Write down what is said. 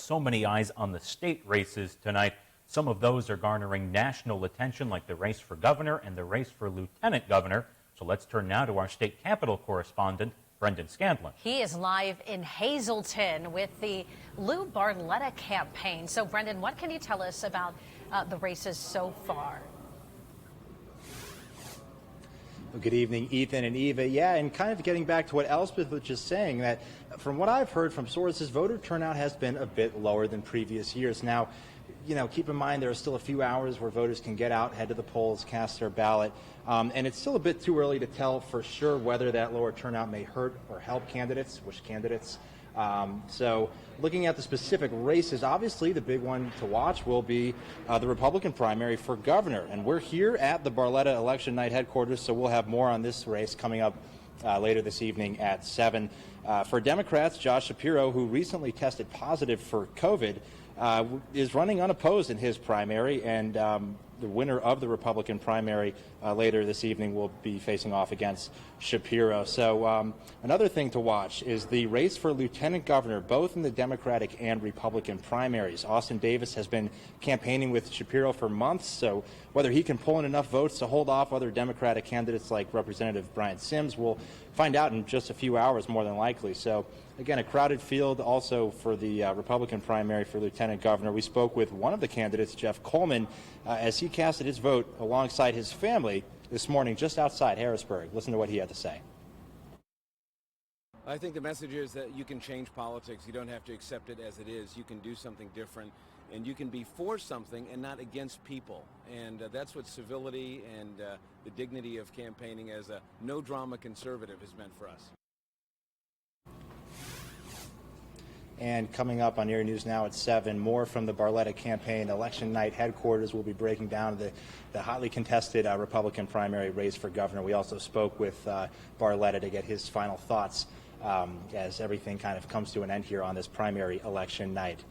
so many eyes on the state races tonight. Some of those are garnering national attention, like the race for governor and the race for lieutenant governor. So let's turn now to our state capitol correspondent, Brendan Scandlin. He is live in Hazleton with the Lou Barletta campaign. So, Brendan, what can you tell us about the races so far? Well, good evening, Ethan and Eva. Yeah, and kind of getting back to what Elspeth was just saying, that from what I've heard from sources, voter turnout has been a bit lower than previous years. Now, keep in mind there are still a few hours where voters can get out, head to the polls, cast their ballot, and it's still a bit too early to tell for sure whether that lower turnout may hurt or help candidates, which candidates. So looking at the specific races, obviously the big one to watch will be the Republican primary for governor. And we're here at the Barletta election night headquarters, so we'll have more on this race coming up later this evening at 7. For Democrats, Josh Shapiro, who recently tested positive for COVID, is running unopposed in his primary, and the winner of the Republican primary later this evening will be facing off against Shapiro. So another thing to watch is the race for lieutenant governor, both in the Democratic and Republican primaries. Austin Davis has been campaigning with Shapiro for months, so whether he can pull in enough votes to hold off other Democratic candidates like Representative Brian Sims, we'll find out in just a few hours, more than likely. So again, a crowded field also for the Republican primary for lieutenant governor. We spoke with one of the candidates, Jeff Coleman, as he casted his vote alongside his family this morning just outside Harrisburg. Listen to what he had to say. I think the message is that you can change politics. You don't have to accept it as it is. You can do something different, and you can be for something and not against people. And that's what civility and the dignity of campaigning as a no-drama conservative has meant for us. And coming up on Erie News Now at 7, more from the Barletta campaign. Election night headquarters will be breaking down the hotly contested Republican primary race for governor. We also spoke with Barletta to get his final thoughts as everything kind of comes to an end here on this primary election night.